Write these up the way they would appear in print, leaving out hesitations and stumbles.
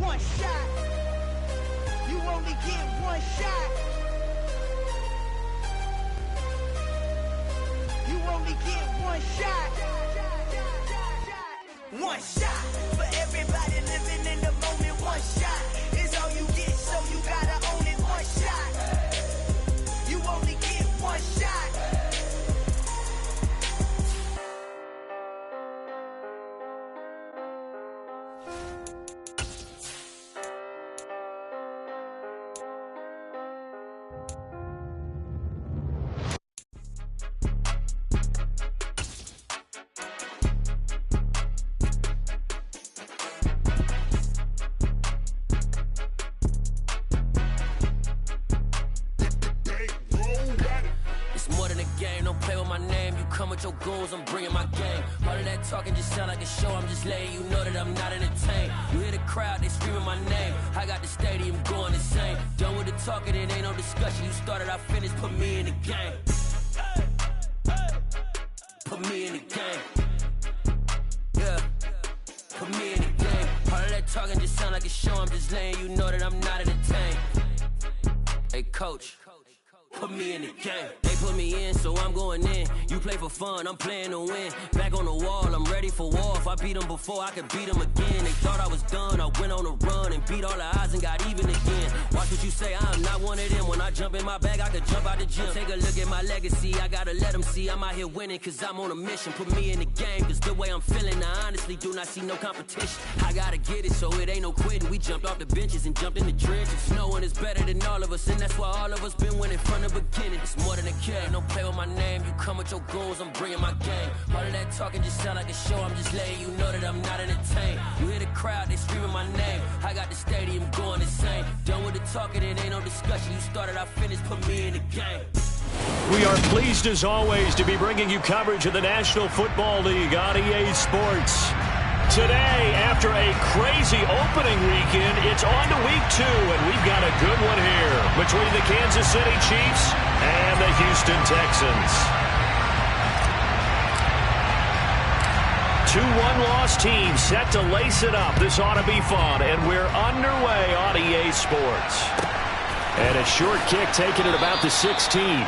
one shot. You only get one shot. You only get one shot. One shot for everybody living in the moment. One shot is all you get, so you gotta own it. One shot. You only get one shot. Your goons, I'm bringing my game. All of that talking just sound like a show. I'm just letting you know that I'm not entertained. You hear the crowd, they screaming my name. I got the stadium going insane. Done with the talking, it ain't no discussion. You started, I finished, put me in the game. Put me in the game. Yeah, put me in the game. All of that talking just sound like a show. I'm just letting you know that I'm not entertained. Hey, coach, put me in the game. They put me in, so I'm going in. You play for fun, I'm playing to win. Back on the wall, I'm ready for war. If I beat them before, I could beat them again. They thought I was done, I went on a run and beat all the odds and got even again. Watch what you say, I'm not one of them. When I jump in my bag, I could jump out the gym. Take a look at my legacy, I gotta let them see I'm out here winning, cause I'm on a mission. Put me in the game, cause the way I'm feeling, I honestly do not see no competition. I gotta get it, so it ain't no quitting. We jumped off the benches and jumped in the trenches. No one is better than all of us, and that's why all of us been winning from the beginning. It's more than a game, don't play with my name. You come with your goons, I'm bringing my game. All of that talking just sound like a show. I'm just letting you know that I'm not entertained. You hear the crowd, they screaming my name. I got the stadium going insane. Done with the talking, it ain't no discussion. You started, I finished, put me in the game. We are pleased as always to be bringing you coverage of the National Football League on EA Sports. Today, after a crazy opening weekend, it's on to week 2, and we've got a good one here between the Kansas City Chiefs and the Houston Texans. 2 one-loss teams set to lace it up. This ought to be fun, and we're underway on EA Sports. And a short kick taken at about the 16.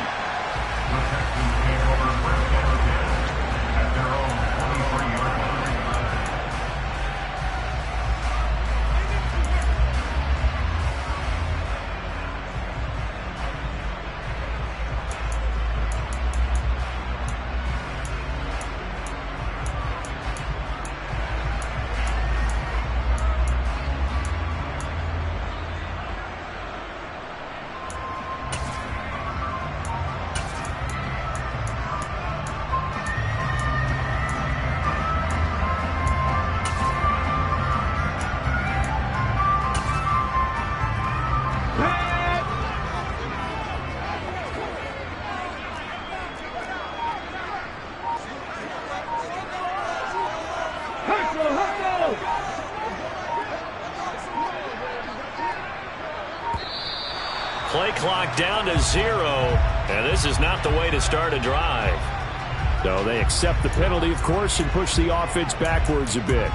Play clock down to 0, and this is not the way to start a drive. So they accept the penalty, of course, and push the offense backwards a bit.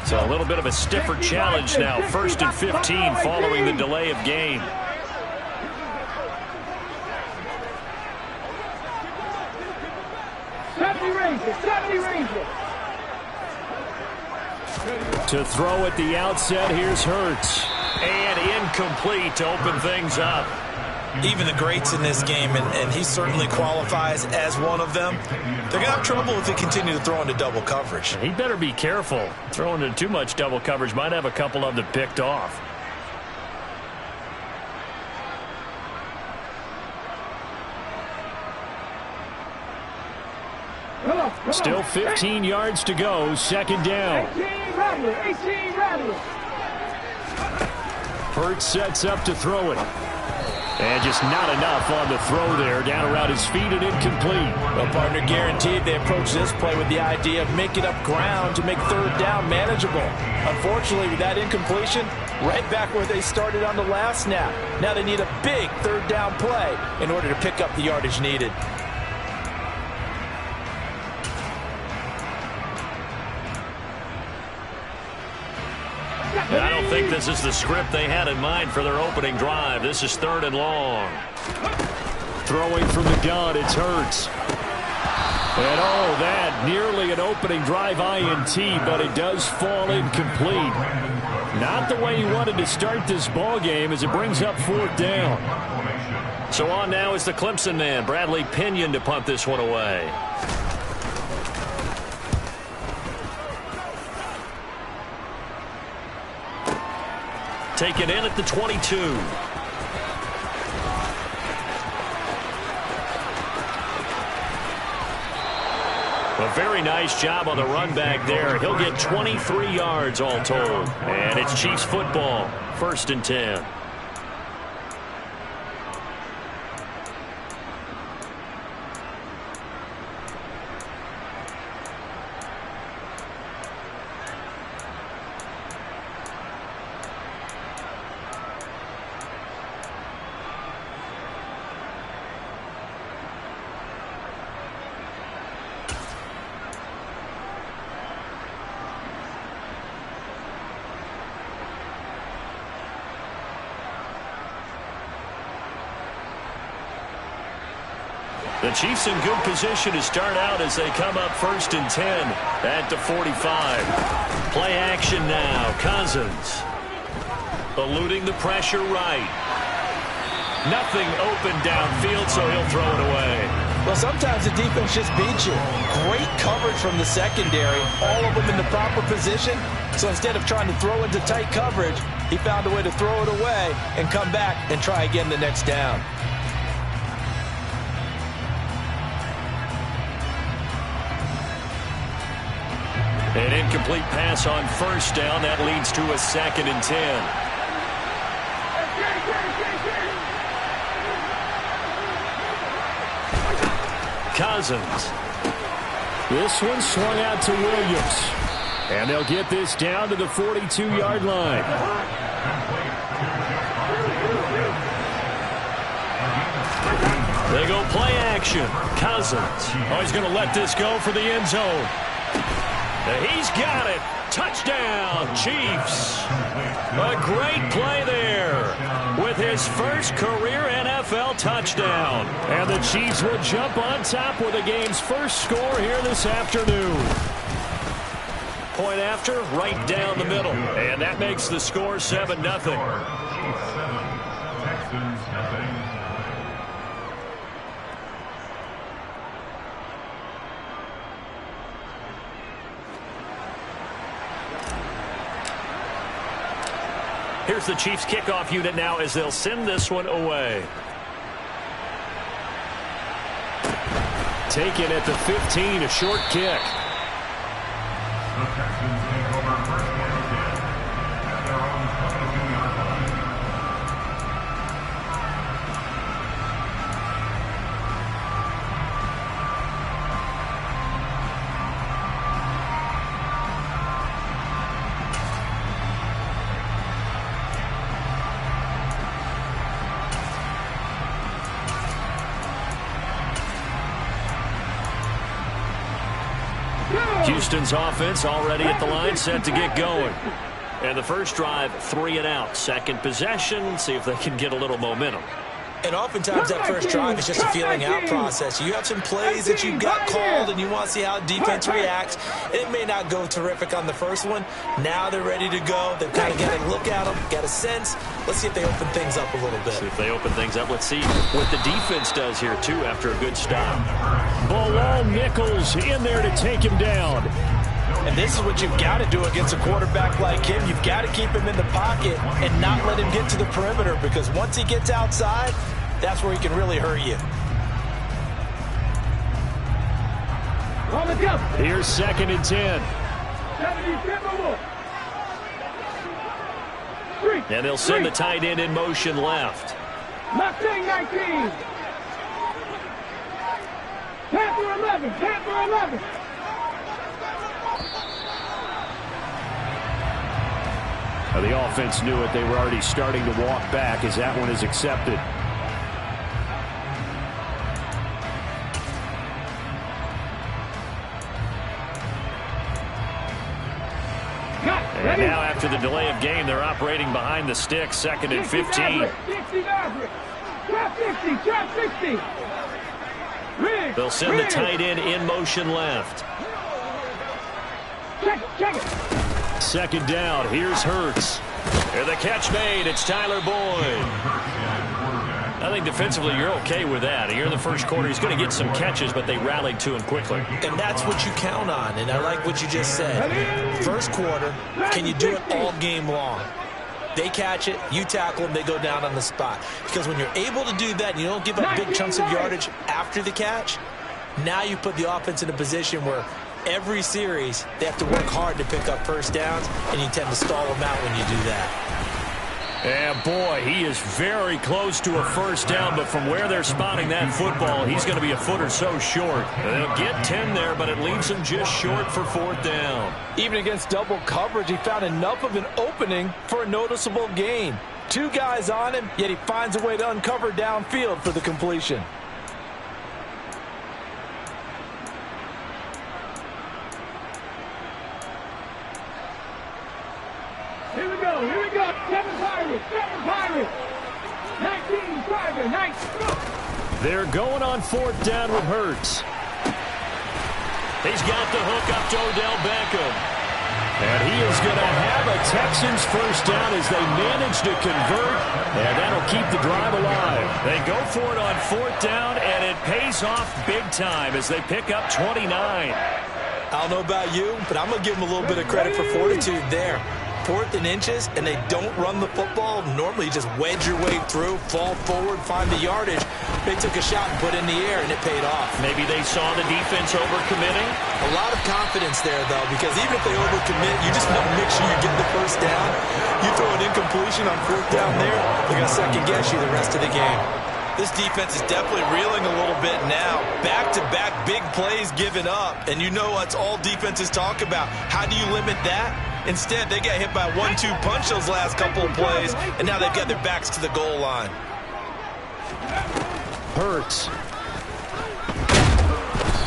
So a little bit of a stiffer challenge now. 1st and 15 following the delay of game. To throw at the outset, here's Hurts. And incomplete to open things up. Even the greats in this game, and he certainly qualifies as one of them, they're going to have trouble if they continue to throw into double coverage. He better be careful. Throwing into too much double coverage might have a couple of them picked off. Still 15 yards to go, 2nd down. Hurts sets up to throw it. And just not enough on the throw there. Down around his feet and incomplete. Well, partner, guaranteed they approach this play with the idea of making up ground to make third down manageable. Unfortunately, with that incompletion, right back where they started on the last snap. Now they need a big third down play in order to pick up the yardage needed. I don't think this is the script they had in mind for their opening drive. This is 3rd and long. Throwing from the gun, it's Hurts. And oh, that nearly an opening drive INT, but it does fall incomplete. Not the way he wanted to start this ball game as it brings up 4th down. So on now is the Clemson man, Bradley Pinion, to punt this one away. Taken in at the 22. A very nice job on the run back there. He'll get 23 yards all told. And it's Chiefs football. 1st and 10. The Chiefs in good position to start out as they come up 1st and 10 at the 45. Play action now. Cousins eluding the pressure right. Nothing open downfield, so he'll throw it away. Well, sometimes the defense just beats you. Great coverage from the secondary. All of them in the proper position. So instead of trying to throw into tight coverage, he found a way to throw it away and come back and try again the next down. An incomplete pass on 1st down. That leads to a 2nd and 10. Cousins. This one swung out to Williams. And they'll get this down to the 42-yard line. They go play action. Cousins. Oh, he's going to let this go for the end zone. He's got it. Touchdown, Chiefs. A great play there with his first career NFL touchdown. And the Chiefs will jump on top with the game's first score here this afternoon. Point after, right down the middle. And that makes the score 7-0. Here's the Chiefs kickoff unit now as they'll send this one away. Taken at the 15, a short kick. Houston's offense already at the line, set to get going. And the first drive, 3 and out. Second possession, see if they can get a little momentum. And oftentimes that first drive is just a feeling out process. You have some plays that you've got called and you want to see how defense reacts. It may not go terrific on the first one. Now they're ready to go. They've kind of got to look at them, got a sense. Let's see if they open things up a little bit. See if they open things up. Let's see what the defense does here, too, after a good stop. Bilal Nichols in there to take him down. And this is what you've got to do against a quarterback like him. You've got to keep him in the pocket and not let him get to the perimeter, because once he gets outside, that's where he can really hurt you. Here's 2nd and 10. And they'll send the tight end in motion left. Mustang 19. Panther 11. Panther 11. The offense knew it. They were already starting to walk back as that one is accepted. And now after the delay of game, they're operating behind the sticks, 2nd and 15. 60 Trap 60. Trap 60. They'll send the tight end in motion left. Check it. 2nd down. Here's Hurts. And the catch made. It's Tyler Boyd. I think defensively you're okay with that. Here in the first quarter, he's going to get some catches, but they rallied to him quickly. And that's what you count on, and I like what you just said. First quarter, can you do it all game long? They catch it, you tackle them, they go down on the spot. Because when you're able to do that and you don't give up big chunks of yardage after the catch, now you put the offense in a position where every series they have to work hard to pick up first downs, and you tend to stall them out when you do that. And boy, he is very close to a first down, but from where they're spotting that football, he's going to be a foot or so short. They'll get 10 there, but it leaves him just short for 4th down. Even against double coverage, he found enough of an opening for a noticeable gain. 2 guys on him, yet he finds a way to uncover downfield for the completion. Here we go. 7 Pirates. 19 Tiger. 19. They're going on 4th down with Hurts. He's got the hook up to Odell Beckham. And he is going to have a Texans first down as they manage to convert. And that'll keep the drive alive. They go for it on 4th down, and it pays off big time as they pick up 29. I don't know about you, but I'm going to give them a little bit of credit for fortitude there. 4th and inches, and they don't run the football. Normally, you just wedge your way through, fall forward, find the yardage. They took a shot and put it in the air, and it paid off. Maybe they saw the defense overcommitting. A lot of confidence there, though, because even if they overcommit, you just want to make sure you get the first down. You throw an incompletion on 4th down there, they're going to second-guess you the rest of the game. This defense is definitely reeling a little bit now. Back-to-back big plays given up, and you know that's all defenses talk about. How do you limit that? Instead, they got hit by a 1-2 punch those last couple of plays, and now they've got their backs to the goal line. Hurts.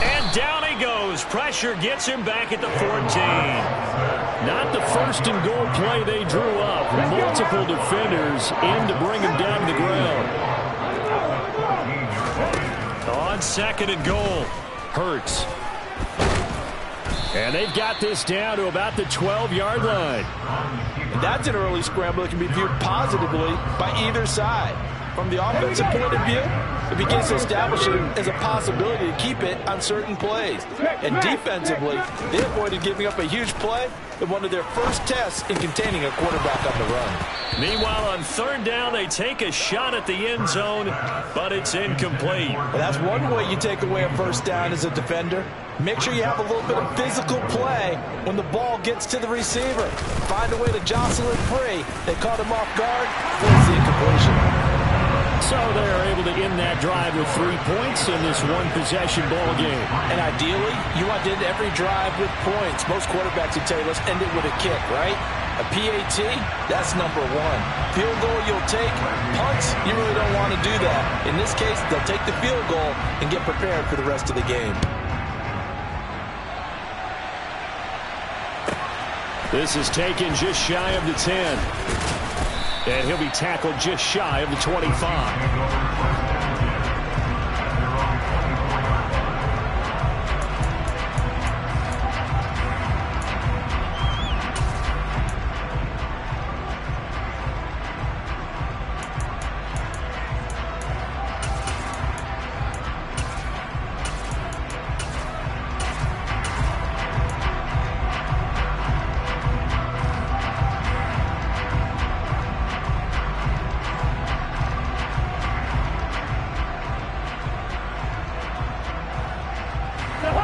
And down he goes. Pressure gets him back at the 14. Not the first and goal play they drew up. Multiple defenders in to bring him down to the ground. On 2nd and goal, Hurts. And they've got this down to about the 12-yard line. And that's an early scramble that can be viewed positively by either side. From the offensive point of view, it begins to establish it as a possibility to keep it on certain plays. And defensively, they avoided giving up a huge play in one of their first tests in containing a quarterback on the run. Meanwhile, on 3rd down, they take a shot at the end zone, but it's incomplete. Well, that's one way you take away a first down as a defender. Make sure you have a little bit of physical play when the ball gets to the receiver. Find a way to jostle it free. They caught him off guard. Force the incompletion. So they're able to end that drive with 3 points in this one-possession ball game. And ideally, you want to end every drive with points. Most quarterbacks would tell you, let's end it with a kick, right? A PAT, that's number 1. Field goal you'll take. Punts, you really don't want to do that. In this case, they'll take the field goal and get prepared for the rest of the game. This is taken just shy of the 10. And he'll be tackled just shy of the 25.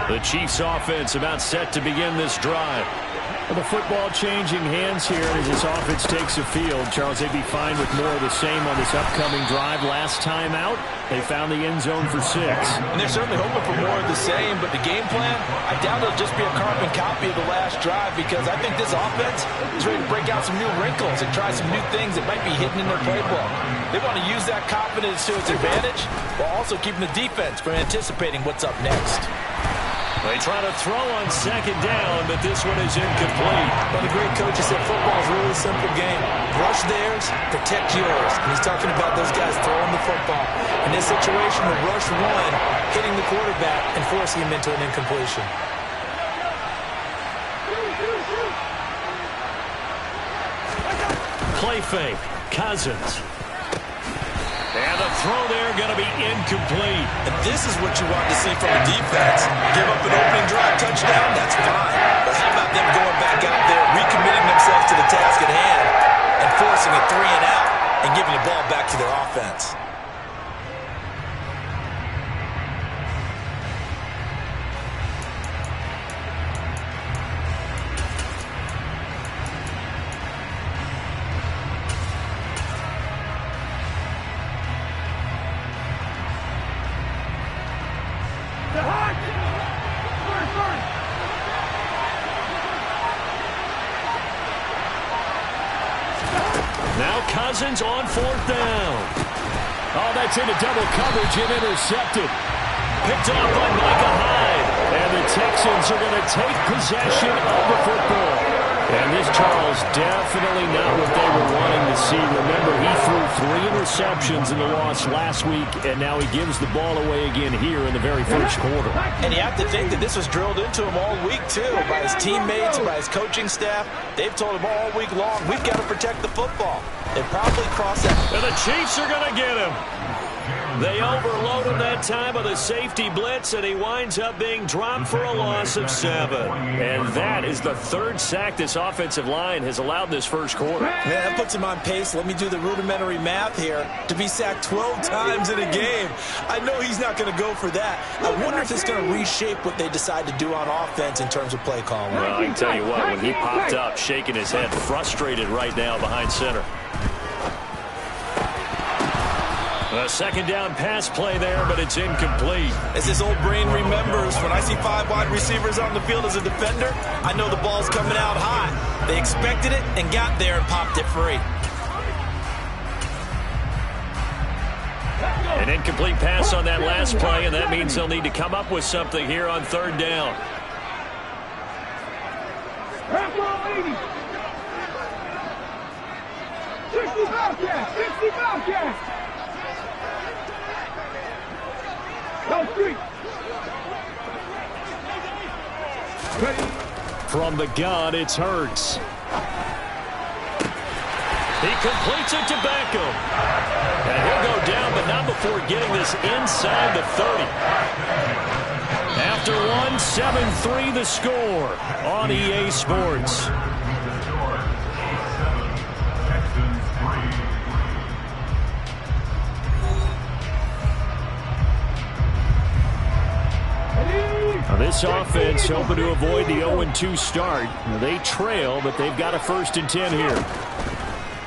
The Chiefs offense about set to begin this drive. Well, the football changing hands here as this offense takes the field. Charles, they'd be fine with more of the same on this upcoming drive. Last time out, they found the end zone for 6. And they're certainly hoping for more of the same, but the game plan, I doubt it'll just be a carbon copy of the last drive, because I think this offense is ready to break out some new wrinkles and try some new things that might be hidden in their playbook. They want to use that confidence to its advantage while also keeping the defense from anticipating what's up next. They try to throw on 2nd down, but this one is incomplete. Well, the great coach said football is a really simple game. Rush theirs, protect yours. And he's talking about those guys throwing the football. In this situation, the rush one, hitting the quarterback and forcing him into an incompletion. Play fake. Cousins. And the throw there going to be incomplete. And this is what you want to see from the defense. Give up an opening drive touchdown, that's fine. But how about them going back out there, recommitting themselves to the task at hand, and forcing a 3 and out, and giving the ball back to their offense? Now Cousins on 4th down. Oh, that's into double coverage and intercepted. Picked off by Micah Hyde. And the Texans are going to take possession of the football. And this, Charles, definitely not what they were wanting to see. Remember, he threw 3 interceptions in the loss last week, and now he gives the ball away again here in the very first quarter. And you have to think that this was drilled into him all week, too, by his teammates, by his coaching staff. They've told him all week long, we've got to protect the football. They probably crossed that. And the Chiefs are going to get him. They overload him that time with a safety blitz, and he winds up being dropped for a loss of 7. And that is the 3rd sack this offensive line has allowed this first quarter. Man, that puts him on pace. Let me do the rudimentary math here. To be sacked 12 times in a game. I know he's not going to go for that. I wonder if it's going to reshape what they decide to do on offense in terms of play calling. Well, I can tell you what, when he popped up, shaking his head, frustrated right now behind center. A 2nd down pass play there, but it's incomplete. As this old brain remembers, when I see 5 wide receivers on the field as a defender, I know the ball's coming out hot. They expected it and got there and popped it free. An incomplete pass on that last play, and that means they'll need to come up with something here on 3rd down. From the gun, it's Hurts. He completes it to Beckham. And he'll go down, but not before getting this inside the 30. After one, 7-3 the score on EA Sports. Now this offense hoping to avoid the 0-2 start. They trail, but they've got a 1st and 10 here.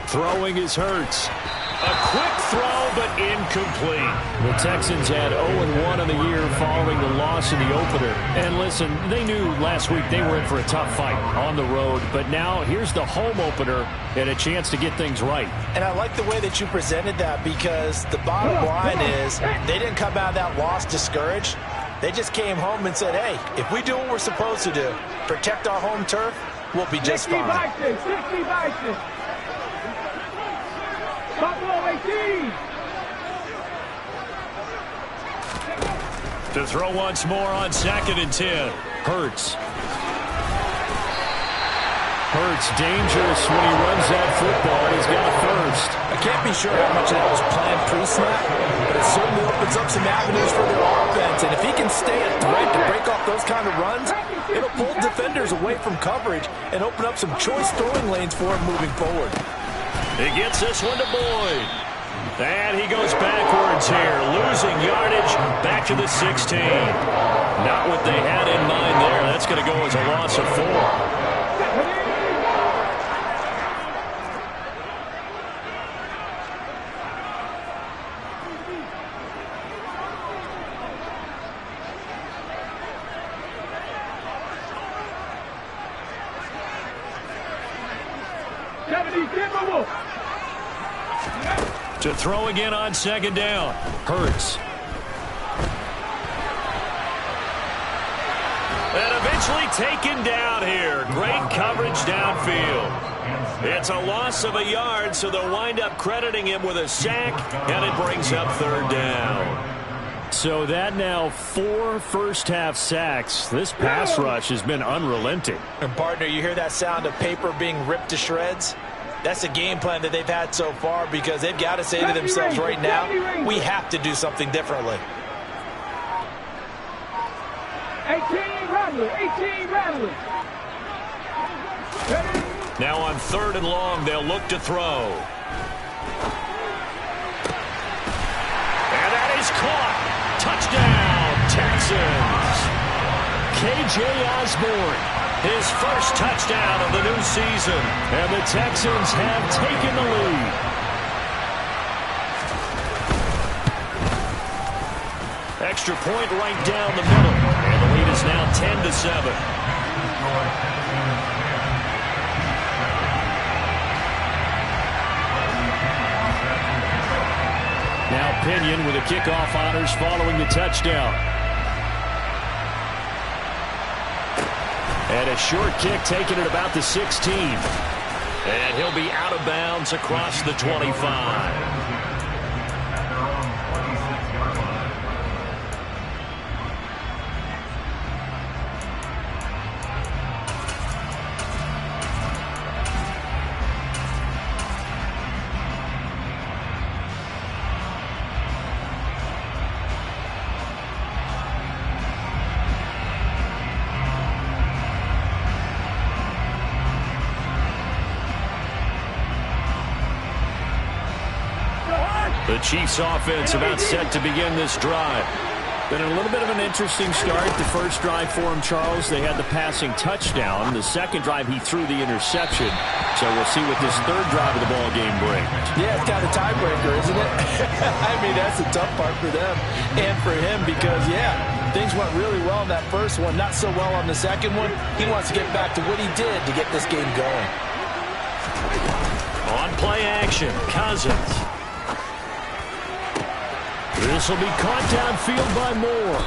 Throwing is Hurts. A quick throw, but incomplete. The Texans had 0-1 in the year following the loss in the opener. And listen, they knew last week they were in for a tough fight on the road. But now here's the home opener and a chance to get things right. And I like the way that you presented that, because the bottom line is they didn't come out of that loss discouraged. They just came home and said, hey, if we do what we're supposed to do, protect our home turf, we'll be just fine. To throw once more on 2nd and 10. Hurts. Hurts dangerous when he runs that football. He's got a 1st. I can't be sure how much of that was planned pre-snap, but it certainly opens up some avenues for their offense. And if he can stay a threat to break off those kind of runs, it'll pull defenders away from coverage and open up some choice throwing lanes for him moving forward. He gets this one to Boyd. And he goes backwards here, losing yardage back to the 16. Not what they had in mind there. That's going to go as a loss of 4. To throw again on second down. Hurts. And eventually taken down here. Great coverage downfield. It's a loss of a yard, so they'll wind up crediting him with a sack, and it brings up third down. So that now 4 first-half sacks. This pass rush has been unrelenting. And, partner, you hear that sound of paper being ripped to shreds? That's the game plan that they've had so far because they've got to say to themselves right now, we have to do something differently. 18 rattlers. Now on 3rd and long, they'll look to throw. And that is caught. Touchdown, Texans. K.J. Osborne, his first touchdown of the new season. And the Texans have taken the lead. Extra point right down the middle. And the lead is now 10-7. Now Pinion with the kickoff honors following the touchdown. And a short kick taken at about the 16. And he'll be out of bounds across the 25. The Chiefs offense about set to begin this drive. Been a little bit of an interesting start. The first drive for him, Charles, they had the passing touchdown. The second drive, he threw the interception. So we'll see what this third drive of the ball game brings. Yeah, it's kind of a tiebreaker, isn't it? I mean, that's the tough part for them and for him because, yeah, things went really well in that first one, not so well on the second one. He wants to get back to what he did to get this game going. On play action, Cousins. This will be caught downfield by Moore.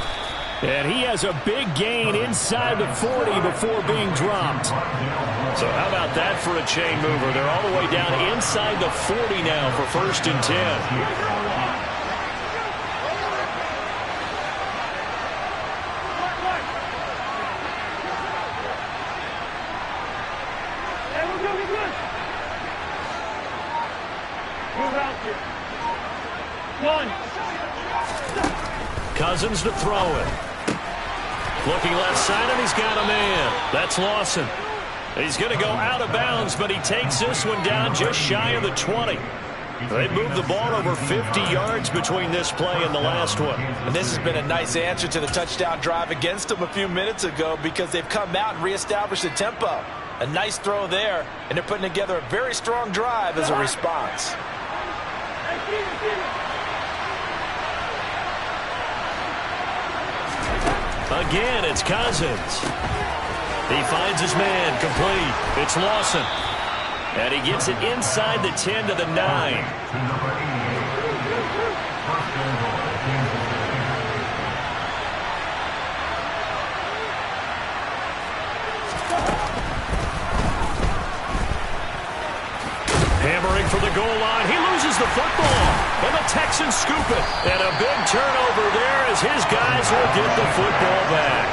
And he has a big gain inside the 40 before being dropped. So how about that for a chain mover? They're all the way down inside the 40 now for 1st and 10. Cousins to throw it. Looking left side, and he's got a man. That's Lawson. He's going to go out of bounds, but he takes this one down just shy of the 20. They moved the ball over 50 yards between this play and the last one. And this has been a nice answer to the touchdown drive against them a few minutes ago because they've come out and reestablished the tempo. A nice throw there, and they're putting together a very strong drive as a response. Again, it's Cousins. He finds his man, complete. It's Lawson. And he gets it inside the 10 to the 9. Hammering for the goal line. He loses the football. And the Texans scoop it. And a big turnover there as his guys will get the football back.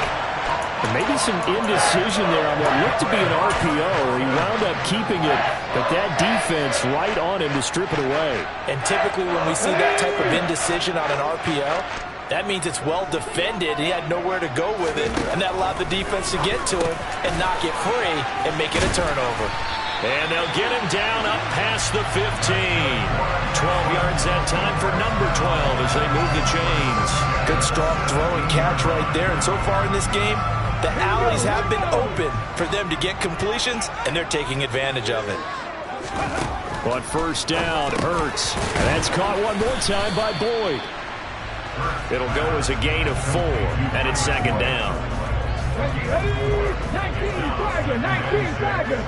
And maybe some indecision there on what looked to be an RPO. He wound up keeping it, but that defense right on him to strip it away. And typically when we see that type of indecision on an RPO, that means it's well defended. He had nowhere to go with it, and that allowed the defense to get to him and knock it free and make it a turnover. And they'll get him down up past the 15. 12 yards that time for number 12 as they move the chains. Good strong throw and catch right there. And so far in this game, the alleys have been open for them to get completions, and they're taking advantage of it. On first down, Hurts. And that's caught one more time by Boyd. It'll go as a gain of 4, and it's second down. 19 Tiger.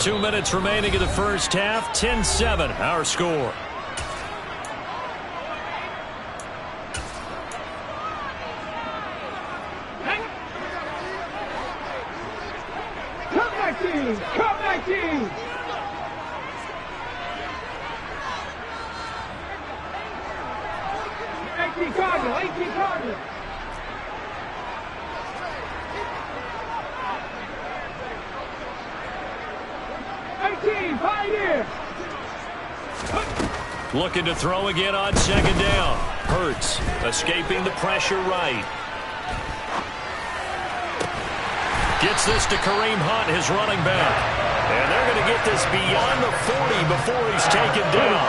2 minutes remaining in the first half. 10-7, our score. Come back, team! 18 Cardinal, 18 Cardinal! Pioneer! Looking to throw again on second down. Hurts escaping the pressure right. Gets this to Kareem Hunt, his running back. And they're going to get this beyond the 40 before he's taken down.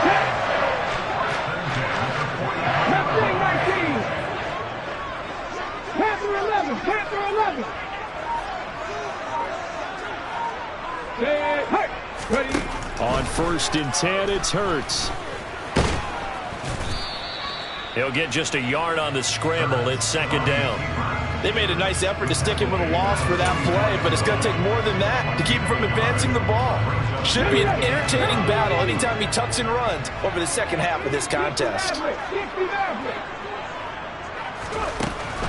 Panther 11, Panther 11. Ready. On 1st and 10, it's Hurts. He'll get just a yard on the scramble. It's second down. They made a nice effort to stick him with a loss for that play, but it's going to take more than that to keep him from advancing the ball. Should be an entertaining battle anytime he tucks and runs over the second half of this contest.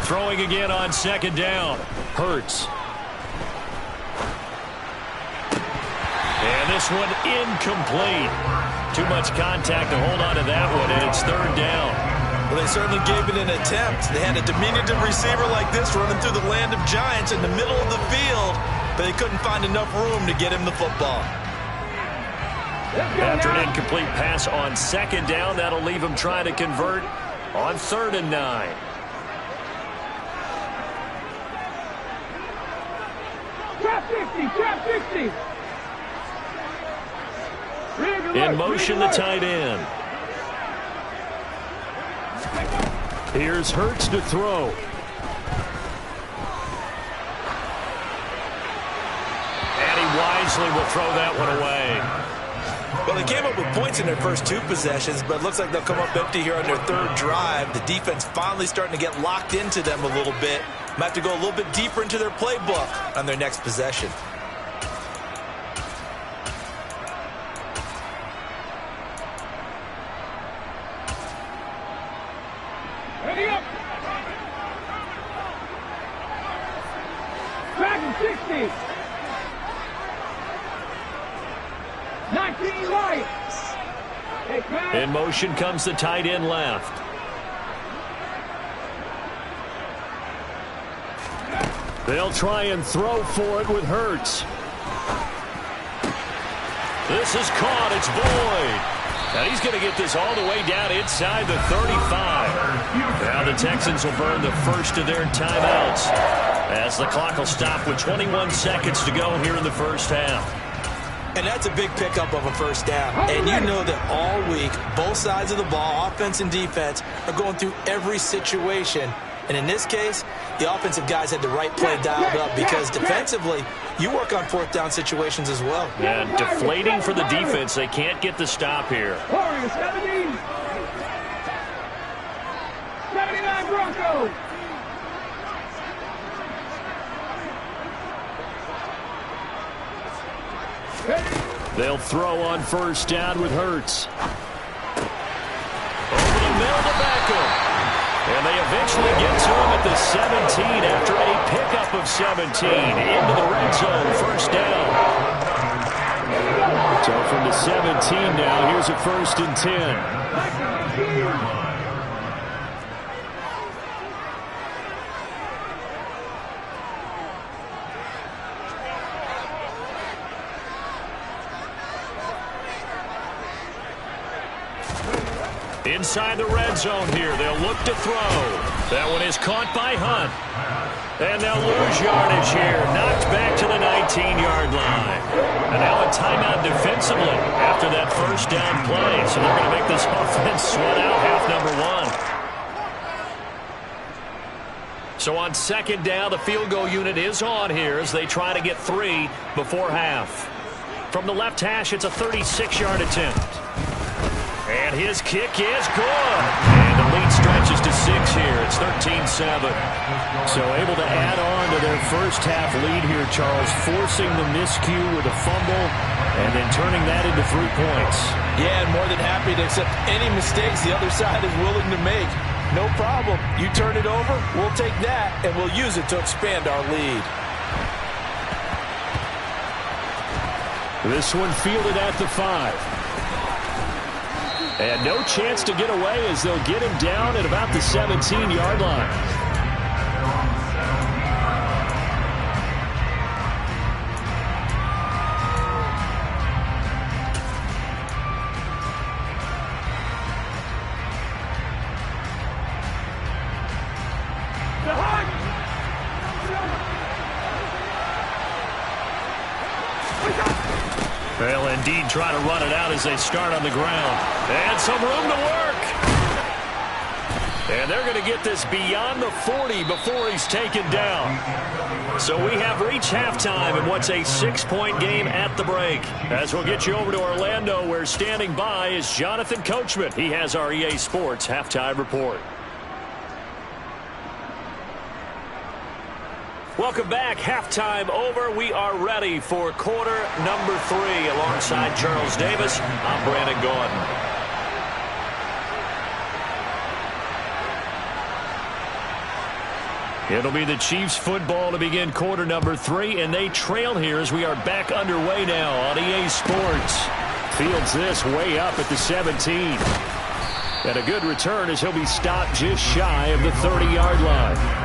Throwing again on second down. Hurts. And this one incomplete. Too much contact to hold on to that one, and it's third down. Well, they certainly gave it an attempt. They had a diminutive receiver like this running through the land of giants in the middle of the field, but they couldn't find enough room to get him the football. After an incomplete pass on second down, that'll leave him trying to convert on 3rd and 9. Trap 50. In motion, the tight end. Here's Hurts to throw. And he wisely will throw that one away. Well, they came up with points in their first 2 possessions, but it looks like they'll come up empty here on their 3rd drive. The defense finally starting to get locked into them a little bit. Might have to go a little bit deeper into their playbook on their next possession. Ready up. Dragon 60. 19 right. In motion comes the tight end left. They'll try and throw for it with Hurts. This is caught. It's Boyd. And he's going to get this all the way down inside the 35. Now the Texans will burn the first of their timeouts as the clock will stop with 21 seconds to go here in the first half. And that's a big pickup of a first down. And you know that all week, both sides of the ball, offense and defense, are going through every situation. And in this case, the offensive guys had the right play dialed up because defensively, you work on 4th down situations as well. And deflating for the defense. They can't get the stop here. Warriors 70. 79 Broncos. They'll throw on first down with Hurts. Over the middle to Beckham. And they eventually get to him at the 17 after a pickup of 17 into the red zone. First down. So from the 17 now, here's a 1st and 10. Inside the red zone here. They'll look to throw. That one is caught by Hunt. And they'll lose yardage here. Knocked back to the 19-yard line. And now a timeout defensively after that first down play. So they're going to make this offense sweat out half number 1. So on second down, the field goal unit is on here as they try to get 3 before half. From the left hash, it's a 36-yard attempt. And his kick is good. And the lead stretches to 6 here. It's 13-7. So able to add on to their first half lead here, Charles, forcing the miscue with a fumble And then turning that into 3 points. Yeah, and more than happy to accept any mistakes the other side is willing to make. No problem. You turn it over, we'll take that, and we'll use it to expand our lead. This one fielded at the 5. And no chance to get away as they'll get him down at about the 17-yard line. They'll indeed try to run it out as they start on the ground. And some room to work. And they're going to get this beyond the 40 before he's taken down. So we have reached halftime in what's a 6-point game at the break. As we'll get you over to Orlando, where standing by is Jonathan Coachman. He has our EA Sports halftime report. Welcome back. Halftime over. We are ready for quarter number 3. Alongside Charles Davis, I'm Brandon Gordon. It'll be the Chiefs football to begin quarter number 3, and they trail here as we are back underway now on EA Sports. Fields this way up at the 17. And a good return as he'll be stopped just shy of the 30-yard line.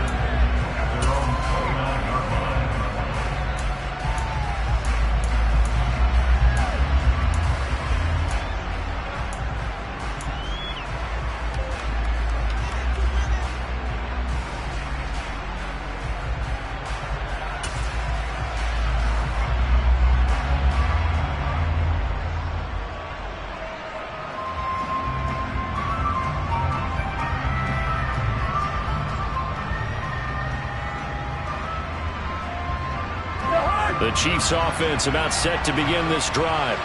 The Chiefs offense about set to begin this drive.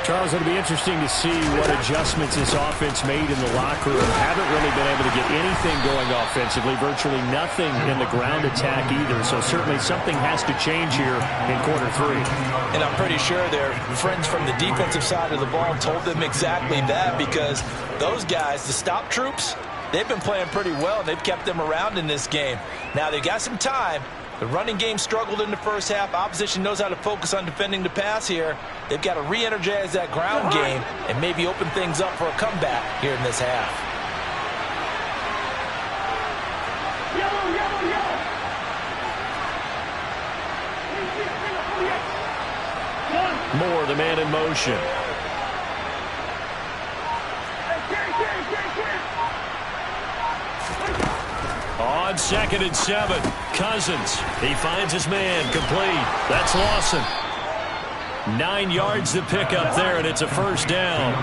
Charles, it'll be interesting to see what adjustments this offense made in the locker room. Haven't really been able to get anything going offensively, virtually nothing in the ground attack either. So certainly something has to change here in quarter 3. And I'm pretty sure their friends from the defensive side of the ball told them exactly that, because those guys, the stop troops, they've been playing pretty well. They've kept them around in this game. Now they've got some time. The running game struggled in the first half. Opposition knows how to focus on defending the pass here. They've got to re-energize that ground game and maybe open things up for a comeback here in this half. Moore, the man in motion. On 2nd and 7, Cousins. He finds his man, complete. That's Lawson. 9 yards to pick up there, and it's a first down.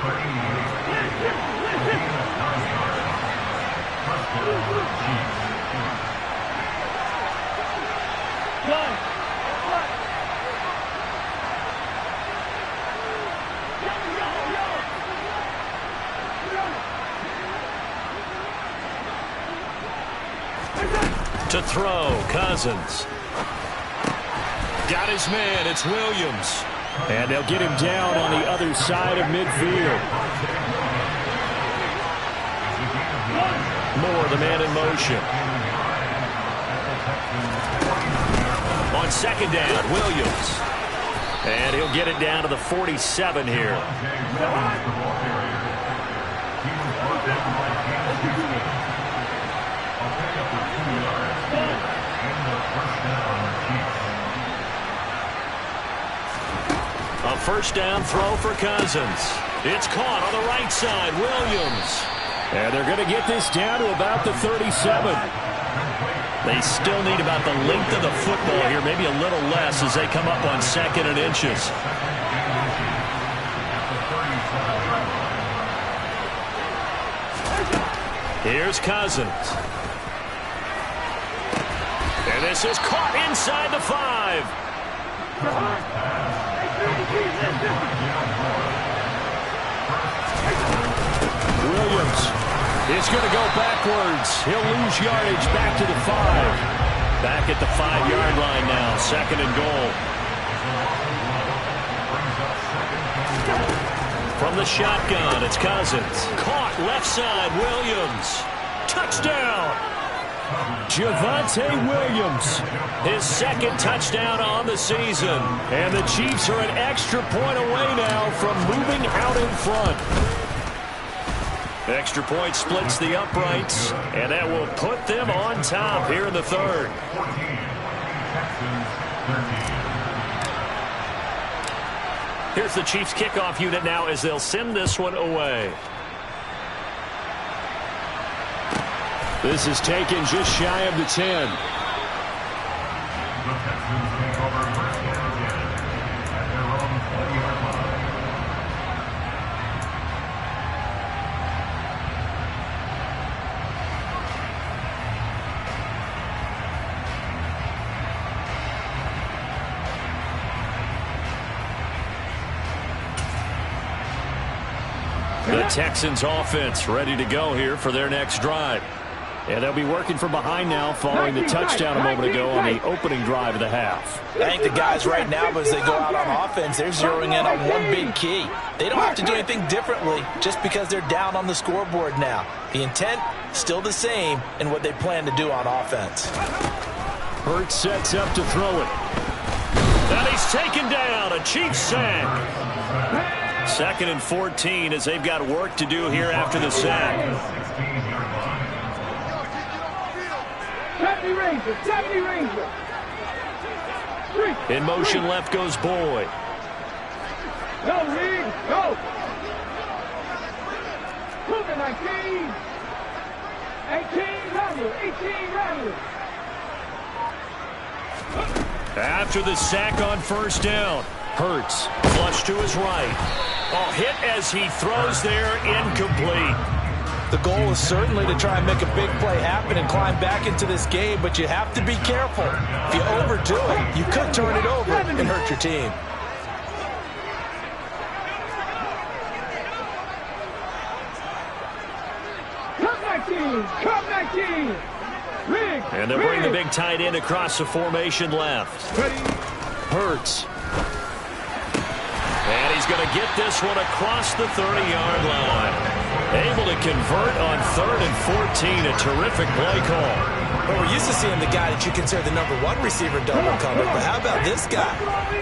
To throw, Cousins. Got his man, it's Williams. And they'll get him down on the other side of midfield. Moore, the man in motion. On 2nd down, Williams. And he'll get it down to the 47 here. A first down throw for Cousins. It's caught on the right side, Williams. And they're going to get this down to about the 37. They still need about the length of the football here, maybe a little less as they come up on 2nd and inches. Here's Cousins. And this is caught inside the 5. Williams is going to go backwards. He'll lose yardage back to the 5. Back at the 5-yard line now, 2nd and goal. From the shotgun, it's Cousins. Caught left side, Williams. Touchdown! Javonte Williams, his second touchdown on the season. And the Chiefs are an extra point away now from moving out in front. Extra point splits the uprights, and that will put them on top here in the third. Here's the Chiefs kickoff unit now as they'll send this one away. This is taken just shy of the 10. The Texans offense ready to go here for their next drive. And they'll be working from behind now following the touchdown a moment ago on the opening drive of the half. I think the guys right now, as they go out on offense, they're zeroing in on one big key. They don't have to do anything differently just because they're down on the scoreboard now. The intent, still the same in what they plan to do on offense. Hurts sets up to throw it. And he's taken down. A Chiefs sack. 2nd and 14 as they've got work to do here after the sack. 70 Ranger. In motion left goes Boyd. Go, Reed, go. Move to 19. 18 Ranger. After the sack on first down, Hurts flush to his right. Hit as he throws there, incomplete. The goal is certainly to try and make a big play happen and climb back into this game, but you have to be careful. If you overdo it, you could turn it over and hurt your team. Come 19. And they'll bring the big tight end across the formation left. Hurts. And he's going to get this one across the 30-yard line. Able to convert on 3rd and 14. A terrific play call. Well, we're used to seeing the guy that you consider the #1 receiver double covered, but how about this guy?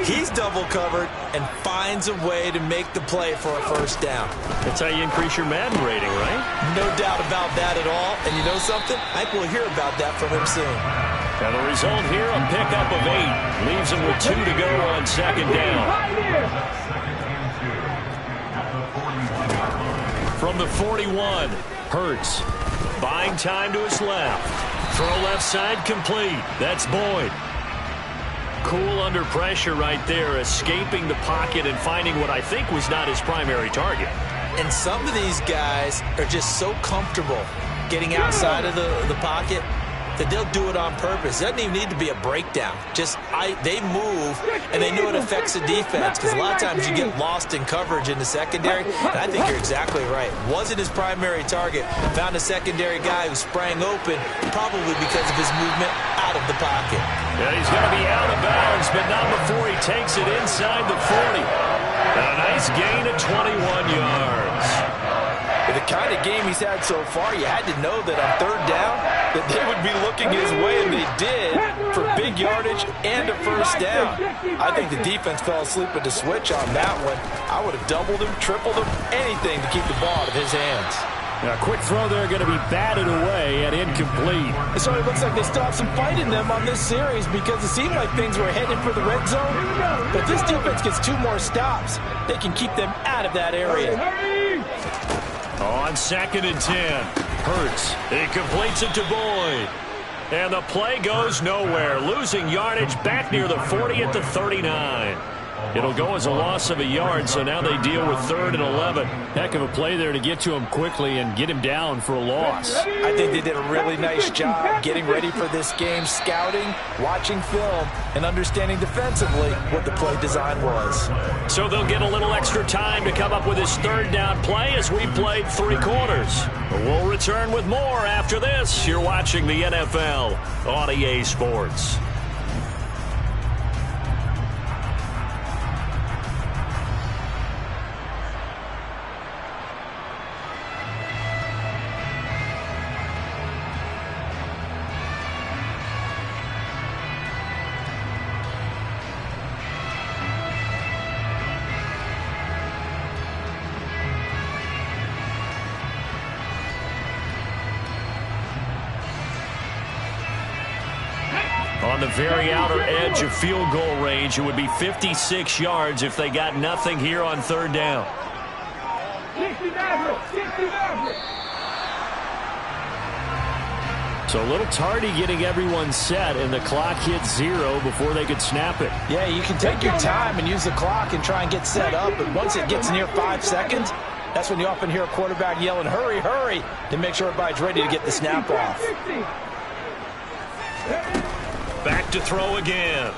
He's double covered and finds a way to make the play for a first down. That's how you increase your Madden rating, right? No doubt about that at all. And you know something? I think we'll hear about that from him soon. And the result here, a pickup of 8. Leaves him with 2 to go on 2nd down. From the 41, Hurts. Buying time to his left. Throw left side complete. That's Boyd. Cool under pressure right there, escaping the pocket and finding what I think was not his primary target. And some of these guys are just so comfortable getting outside of the pocket that they'll do it on purpose. It doesn't even need to be a breakdown. They move, and they know it affects the defense, because a lot of times you get lost in coverage in the secondary, and I think you're exactly right. Wasn't his primary target. Found a secondary guy who sprang open, probably because of his movement out of the pocket. Yeah, he's going to be out of bounds, but not before he takes it inside the 40. And a nice gain of 21 yards. With the kind of game he's had so far, you had to know that on 3rd down that they would be looking his way, and they did, for big yardage and a first down. I think the defense fell asleep at the switch on that one. I would have doubled him, tripled him, anything to keep the ball out of his hands. Now, a quick throw there going to be batted away and incomplete. So it looks like they still have some fight in them on this series, because it seemed like things were headed for the red zone. But this defense gets 2 more stops. They can keep them out of that area. On 2nd and 10, Hurts. He completes it to Boyd. And the play goes nowhere. Losing yardage back near the 40 at the 39. It'll go as a loss of a yard, so now they deal with 3rd and 11. Heck of a play there to get to him quickly and get him down for a loss. I think they did a really nice job getting ready for this game, scouting, watching film, and understanding defensively what the play design was. So they'll get a little extra time to come up with his 3rd down play as we played 3 quarters. We'll return with more after this. You're watching the NFL on EA Sports. On the very outer edge of field goal range, it would be 56 yards if they got nothing here on third down. 60. So a little tardy getting everyone set, and the clock hit 0 before they could snap it. Yeah, you can take your time and use the clock and try and get set up, but once it gets near 5 seconds, that's when you often hear a quarterback yelling, hurry, hurry, to make sure everybody's ready to get the snap off. Back to throw again.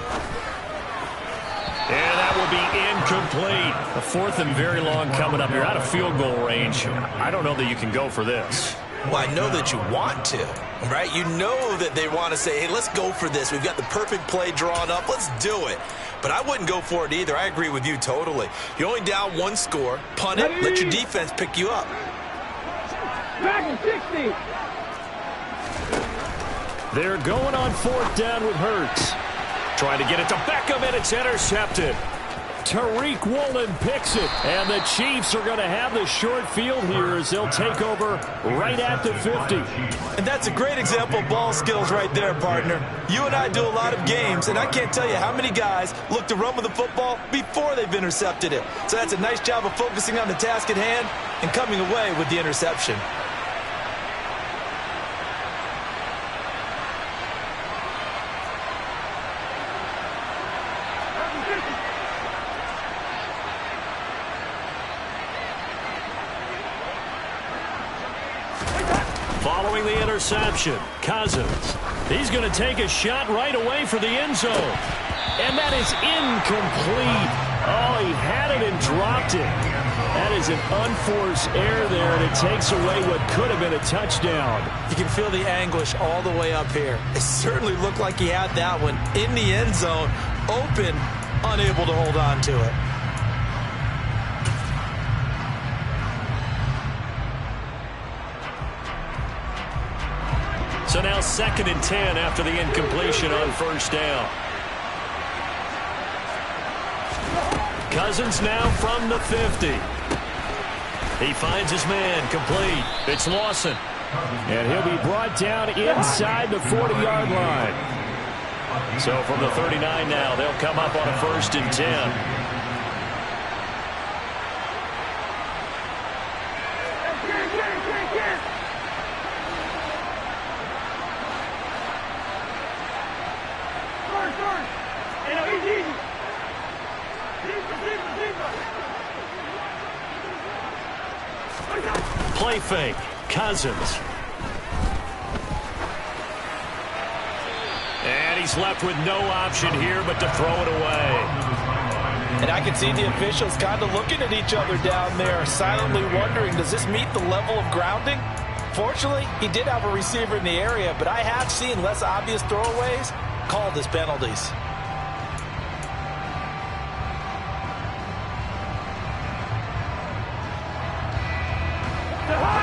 And that will be incomplete. A fourth and very long coming up. You're out of field goal range. I don't know that you can go for this. Well, I know that you want to, right? You know that they want to say, hey, let's go for this. We've got the perfect play drawn up. Let's do it. But I wouldn't go for it either. I agree with you totally. You're only down 1 score. Punt it. Let your defense pick you up. Back in 60. They're going on fourth down with Hurts. Trying to get it to Beckham, and it's intercepted. Tariq Woolen picks it, and the Chiefs are going to have the short field here as they'll take over right at the 50. And that's a great example of ball skills right there, partner. You and I do a lot of games, and I can't tell you how many guys look to run with the football before they've intercepted it. So that's a nice job of focusing on the task at hand and coming away with the interception. Following the interception, Cousins. He's going to take a shot right away for the end zone. And that is incomplete. Oh, he had it and dropped it. That is an unforced error there, and it takes away what could have been a touchdown. You can feel the anguish all the way up here. It certainly looked like he had that one in the end zone, open, unable to hold on to it. So now 2nd and 10 after the incompletion on first down. Cousins now from the 50. He finds his man, complete. It's Lawson. And he'll be brought down inside the 40-yard line. So from the 39 now, they'll come up on a 1st and 10. Play fake, Cousins. And he's left with no option here but to throw it away. And I can see the officials kind of looking at each other down there, silently wondering, does this meet the level of grounding? Fortunately, he did have a receiver in the area, but I have seen less obvious throwaways called as penalties.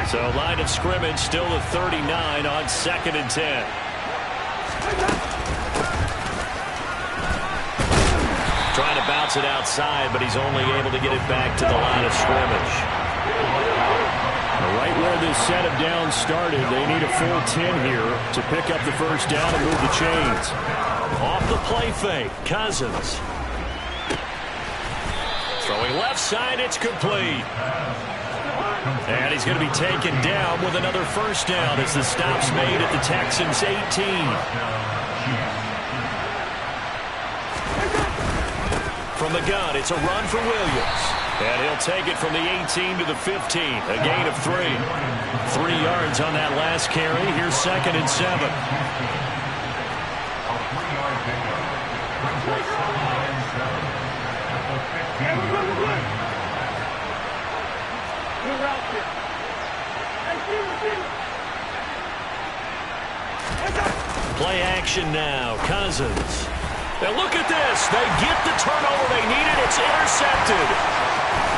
So line of scrimmage still at 39 on 2nd and 10. Trying to bounce it outside, but he's only able to get it back to the line of scrimmage. Right where this set of downs started, they need a full 10 here to pick up the first down and move the chains. Off the play fake, Cousins. Throwing left side, it's complete. And he's going to be taken down with another first down as the stop's made at the Texans' 18. From the gun, it's a run for Williams. And he'll take it from the 18 to the 15, a gain of 3. 3 yards on that last carry. Here's 2nd and 7. Play action now. Cousins. Now look at this. They get the turnover they needed. It's intercepted.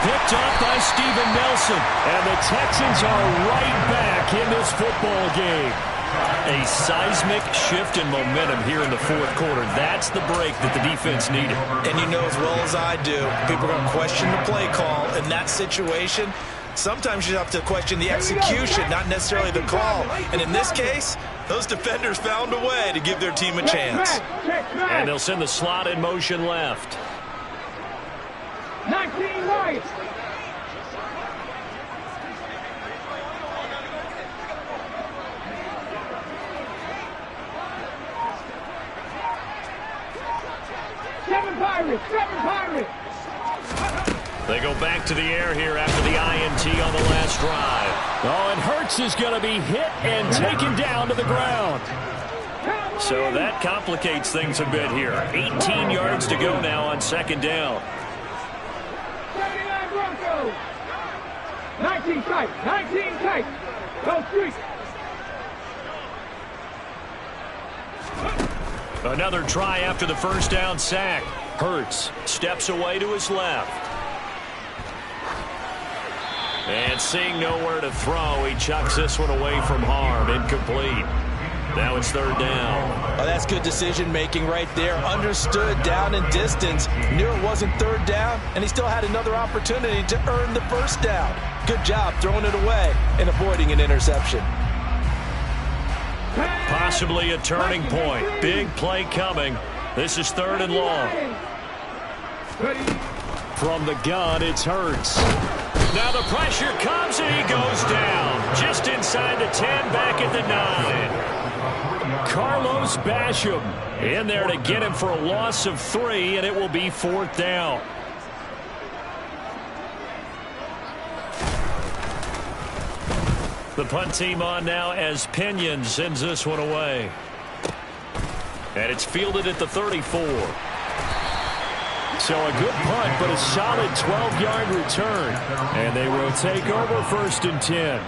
Picked up by Steven Nelson. And the Texans are right back in this football game. A seismic shift in momentum here in the 4th quarter. That's the break that the defense needed. And you know as well as I do, people are going to question the play call in that situation. sometimes you have to question the execution, not necessarily the call. And in this case, those defenders found a way to give their team a chance. And they'll send the slot in motion left. 19 right.7 Pirates, 7 Pirates. They go back to the air here after the INT on the last drive. Oh, and Hurts is going to be hit and taken down to the ground. So that complicates things a bit here. 18 yards to go now on second down. 79 Broncos. 19 tight, 19 tight. Go street. Another try after the first down sack. Hurts steps away to his left. And seeing nowhere to throw, he chucks this one away from harm. Incomplete. Now it's third down. Oh, that's good decision-making right there. Understood down and distance. Knew it wasn't third down, and he still had another opportunity to earn the first down. Good job throwing it away and avoiding an interception. Possibly a turning point. Big play coming. This is third and long. From the gun, it's Hurts. Now the pressure comes and he goes down. Just inside the 10, back at the 9. Carlos Basham in there to get him for a loss of 3, and it will be fourth down. The punt team on now as Pinion sends this one away. And it's fielded at the 34. So a good punt, but a solid 12-yard return. And they will take over first and 10.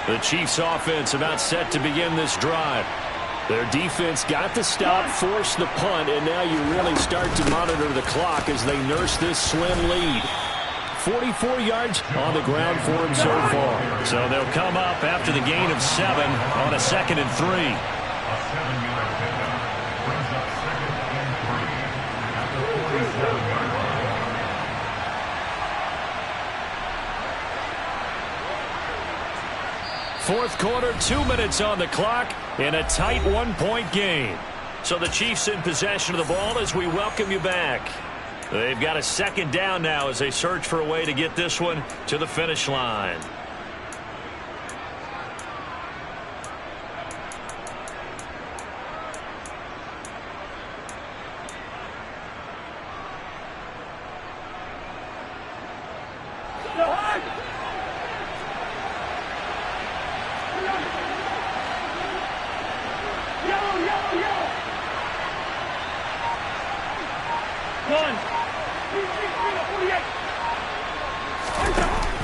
The Chiefs offense about set to begin this drive. Their defense got the stop, forced the punt, and now you really start to monitor the clock as they nurse this slim lead. 44 yards on the ground for him so far. So they'll come up after the gain of 7 on a 2nd and 3. Fourth quarter, 2 minutes on the clock in a tight one-point game. So the Chiefs in possession of the ball as we welcome you back. They've got a second down now as they search for a way to get this one to the finish line.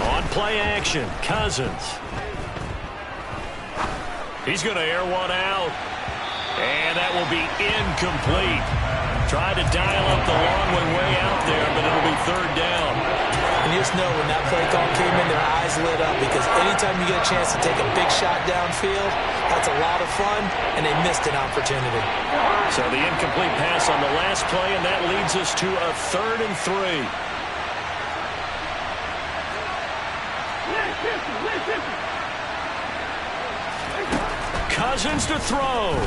On play action, Cousins. He's going to air one out. And that will be incomplete. Tried to dial up the long one way out there, but it'll be third down. And you just know when that play call came in, their eyes lit up, because anytime you get a chance to take a big shot downfield, that's a lot of fun, and they missed an opportunity. So the incomplete pass on the last play, and that leads us to a 3rd and 3. Cousins to throw.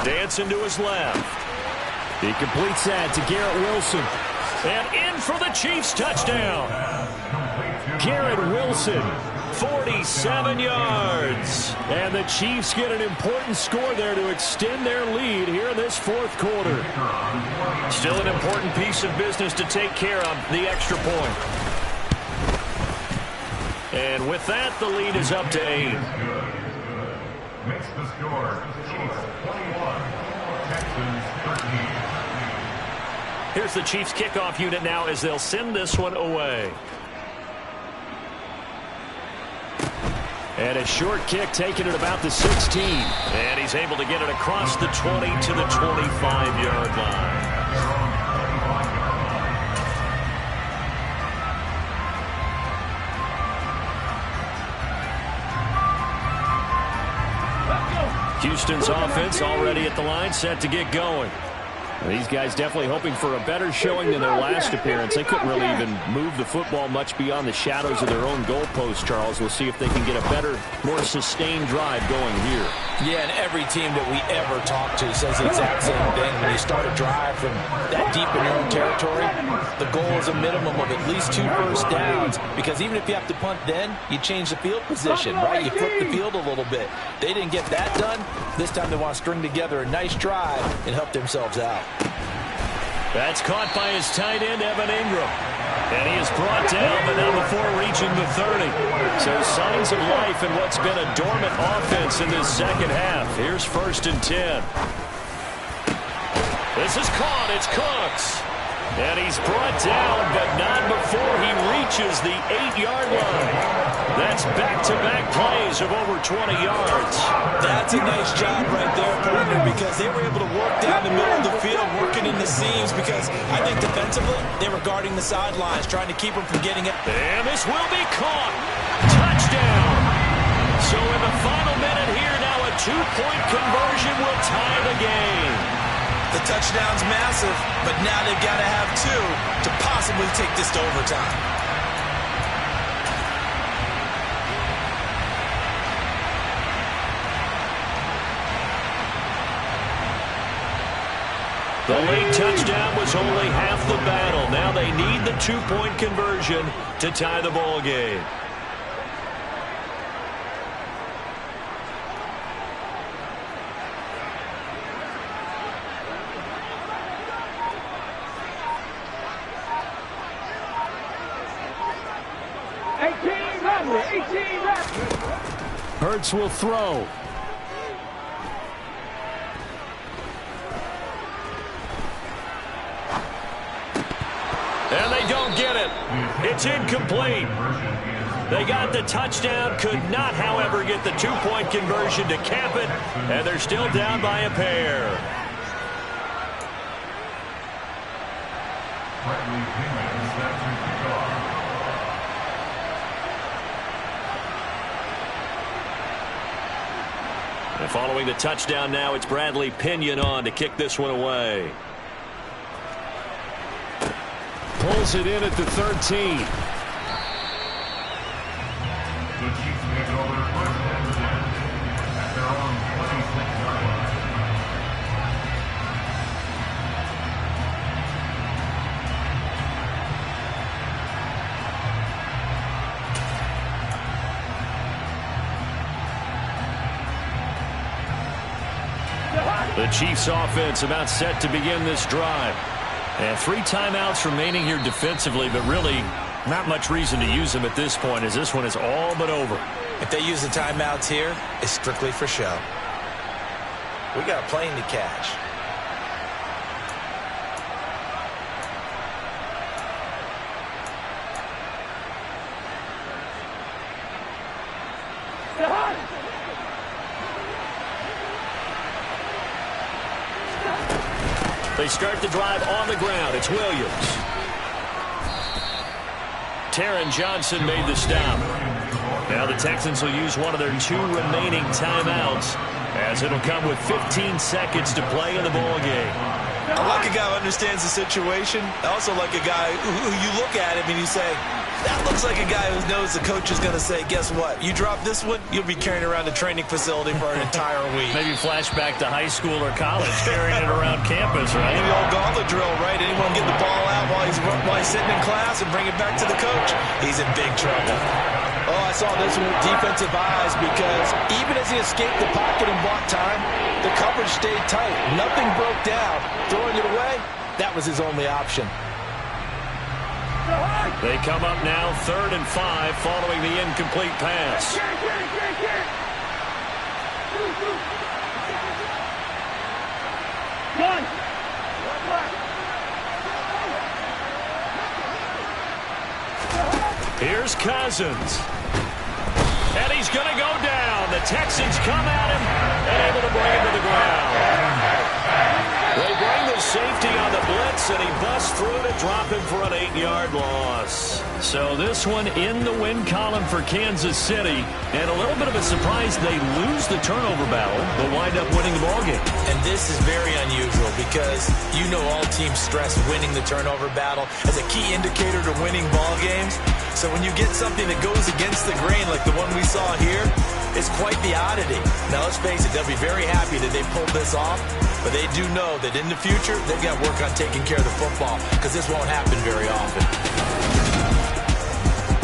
Dancing to his left. He completes that to Garrett Wilson. And in for the Chiefs touchdown. Garrett Wilson, 47 yards. And the Chiefs get an important score there to extend their lead here in this fourth quarter. Still an important piece of business to take care of, the extra point. And with that, the lead is up to 8. Makes the score Chiefs 21, Texans 13. Here's the Chiefs kickoff unit now as they'll send this one away. And a short kick taken at about the 16. And he's able to get it across the 20 to the 25-yard line. Houston's offense already at the line, set to get going. These guys definitely hoping for a better showing than their last appearance. They couldn't really even move the football much beyond the shadows of their own goalpost, Charles. We'll see if they can get a better, more sustained drive going here. Yeah, and every team that we ever talk to says the exact same thing. When you start a drive from that deep in your own territory, the goal is a minimum of at least 2 first downs, because even if you have to punt then, you change the field position, right? You flip the field a little bit. They didn't get that done. This time they want to string together a nice drive and help themselves out. That's caught by his tight end, Evan Ingram. And he is brought down, but not before reaching the 30. So signs of life in what's been a dormant offense in this second half. Here's 1st and 10. This is caught. It's Cooks. And he's brought down, but not before he reaches the 8-yard line. That's back-to-back plays of over 20 yards. That's a nice job right there, partner, because they were able to work down the middle of the field, working in the seams, because I think defensively they were guarding the sidelines, trying to keep them from getting it. And this will be caught. Touchdown. So in the final minute here, now a 2-point conversion will tie the game. The touchdown's massive, but now they've got to have 2 to possibly take this to overtime. The late touchdown was only half the battle. Now they need the 2-point conversion to tie the ball game. Hurts will throw. And they don't get it. It's incomplete. They got the touchdown, could not, however, get the 2-point conversion to cap it, and they're still down by a pair. And following the touchdown now, it's Bradley Pinion on to kick this one away. Pulls it in at the 13. The Chiefs make it over 1st and 10 at their own 26-yard line. The Chiefs offense about set to begin this drive. And 3 timeouts remaining here defensively, but really not much reason to use them at this point, as this one is all but over. If they use the timeouts here, it's strictly for show. We got a plane to catch. They start the drive on the ground. It's Williams. Taron Johnson made the stop. Now the Texans will use one of their 2 remaining timeouts, as it'll come with 15 seconds to play in the ball game. I like a guy who understands the situation. I also like a guy who you look at him and you say, that looks like a guy who knows the coach is going to say, guess what? You drop this one, you'll be carrying around the training facility for an entire week. Maybe flashback to high school or college, carrying it around campus, right? The old gauntlet drill, right? Anyone get the ball out while he's sitting in class and bring it back to the coach? He's in big trouble. Oh, I saw this one with defensive eyes, because even as he escaped the pocket and bought time, the coverage stayed tight. Nothing broke down. Throwing it away, that was his only option. They come up now 3rd and 5 following the incomplete pass. Here's Cousins. And he's going to go down. The Texans come at him and able to bring him to the ground. They bring the safety on the blitz, and he busts through to drop him for an 8-yard loss. So this one in the win column for Kansas City. And a little bit of a surprise, they lose the turnover battle, but wind up winning the ballgame. And this is very unusual because you know all teams stress winning the turnover battle as a key indicator to winning ball games. So when you get something that goes against the grain like the one we saw here, it's quite the oddity. Now let's face it, they'll be very happy that they pulled this off, but they do know that in the future they've got to work on taking care of the football because this won't happen very often.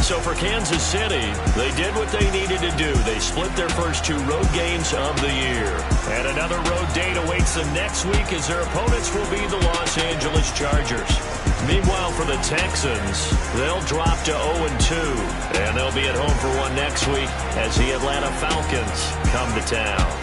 So for Kansas City, they did what they needed to do. They split their first 2 road games of the year. And another road date awaits them next week as their opponents will be the Los Angeles Chargers. Meanwhile, for the Texans, they'll drop to 0-2. And they'll be at home for one next week as the Atlanta Falcons come to town.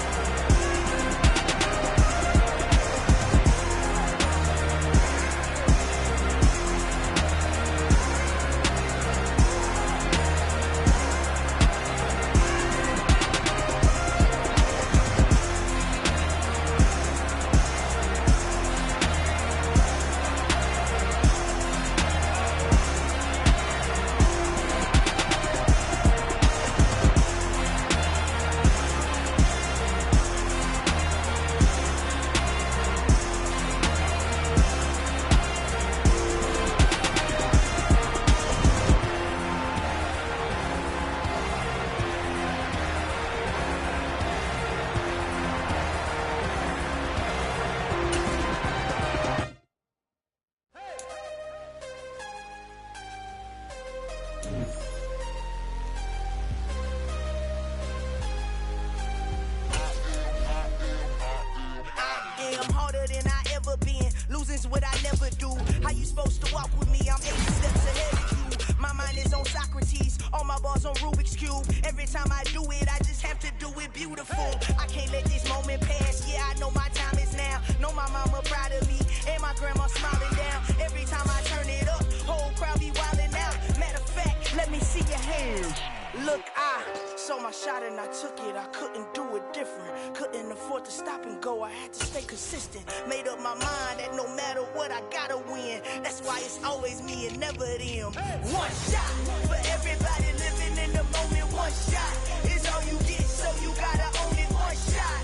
What I never do. How you supposed to walk with me? I'm 80 steps ahead of you. My mind is on Socrates, all my balls on Rubik's Cube. Every time I do it, I just have to do it beautiful. I can't let this moment pass. Yeah, I know my time is now. Know my mama proud of me, and my grandma smiling down. Every time I turn it up, whole crowd be wilding out. Matter of fact, let me see your hands. Look, I saw my shot and I took it. I couldn't do it different. Couldn't afford to stop and go. I had to stay consistent. Made up my mind that no matter what, I gotta win. That's why it's always me and never them. One shot for everybody living in the moment. One shot is all you get, so you gotta own it. One shot.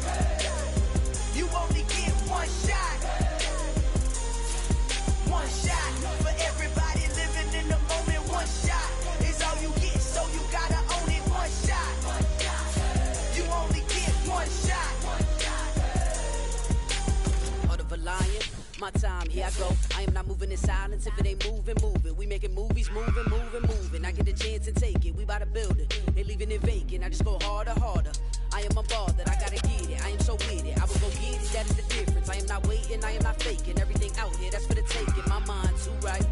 You only get one shot. One shot for everybody living in the moment. One shot is all you get, so you gotta own it. One shot. You only get one shot. Heart of a lion, my time, here I go. I am not moving in silence. If it ain't moving, moving. We making movies, moving, moving, moving. I get a chance and take it. We bout to build it. They leaving it vacant. I just go harder, harder. I am a ball that I gotta get it. I am so with it. I will go get it. That is the difference. I am not waiting. I am not faking. Everything out here, that's for the taking. My mind too right.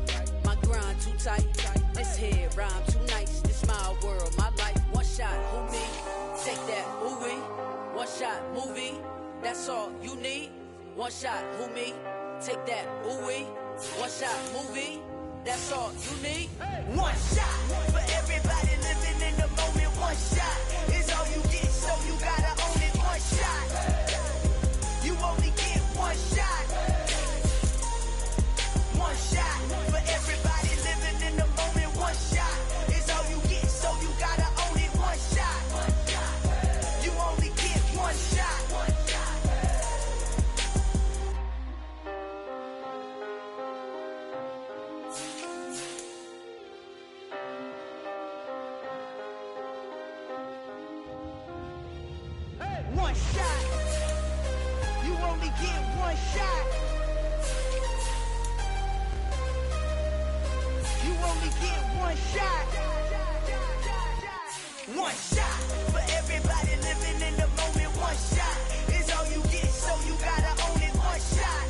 My grind too tight. This here rhyme too nice. This my world, my life. One shot, who me? Take that, who we? One shot, movie. That's all you need. One shot, who me? Take that, ooh wee. One shot, movie. That's all you need. One shot for everybody living in the moment. One shot is all you get, so you gotta own it. One shot. You only get one shot. One shot for everybody living in the moment. One shot is all you get, so you gotta own it. One shot. You only get one shot. One shot. You only get one shot. You only get one shot. One shot for everybody living in the moment. One shot is all you get, so you gotta own it. One shot.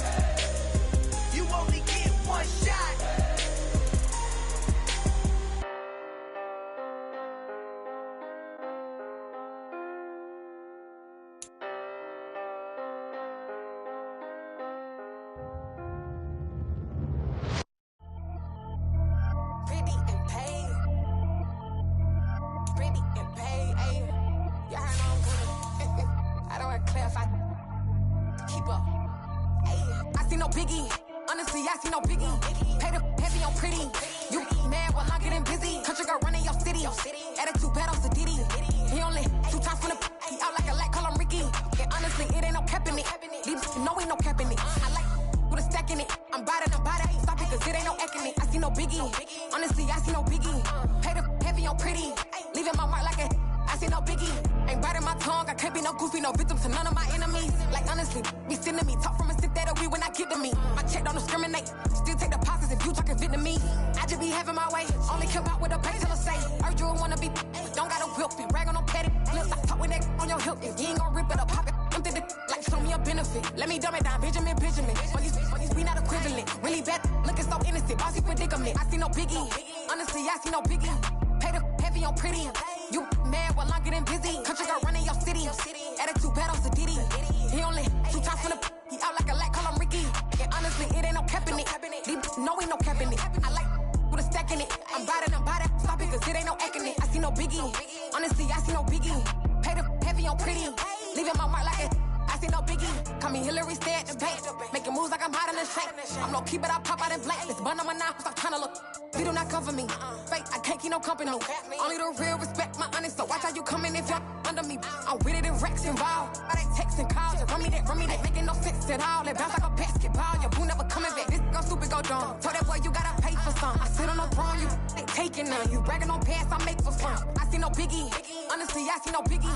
You only get one shot. Pretty and paid, ayy. Keep up. I see no biggie. Honestly, I see no biggie. Pay the heavy on pretty. You mad while I'm getting busy. Country girl running your city. Attitude bad on Diddy. He only 2 times from the he out like a light, call him Ricky. And honestly, it ain't no cap in it. These no ain't no cap in it. I like with a stack in it. I'm bad. Stop it, cause it ain't no acting it. I see no biggie. Honestly, I see no biggie. Pay the heavy on pretty. Leaving my mark like a I see no biggie. Ain't biting my tongue. I can't be no goofy, no victim to none of my enemies. Like honestly, be sending me talk from a sit that we when I get to me. My check don't discriminate. Still take deposits if you talking Vietnamese. I just be having my way. Only come out with a pay till I say. Urge you wanna be. Don't gotta whip it. Rag on no petty. Flips. I talk with that on your hip. You ain't gon' rip it up. Pop it. Empty the like show me a benefit. Let me dumb it down. Benjamin. We not equivalent. Really bad. Looking so innocent. Bossy predicament. I see no biggie. Honestly, I see no biggie. Pay the heavy on pretty. You mad while I'm getting busy. Country girl running your city. Attitude bad on Diddy. He only 2 times from the he out like a light, call him Ricky. And honestly, it ain't no cap in it. These no ain't no cap in it. I like with a stack in it. I'm bad. Stop it, cause it ain't no acting it. I see no biggie. Honestly, I see no biggie. Pay the heavy on pretty. Leaving my mark like it. I see no biggie. Call me Hillary, stay at the bank. Making moves like I'm hot in the shank. I'm no keep it, I pop out in blank. This bun on my knife, I'm tryna look. You do not cover me. Fake, I can't keep no company. Only the real respect my honest. So watch how you coming if you're under me. I'm with it in Rex involved. All they texts and calls. Run me that. Making no sense at all. They bounce like a basketball. Your boo never coming back. This go stupid, go dumb. Told that boy you gotta pay for some. I sit on no throne, you they taking none. You bragging on past, I make for fun. I see no biggie. Honestly, I see no biggie.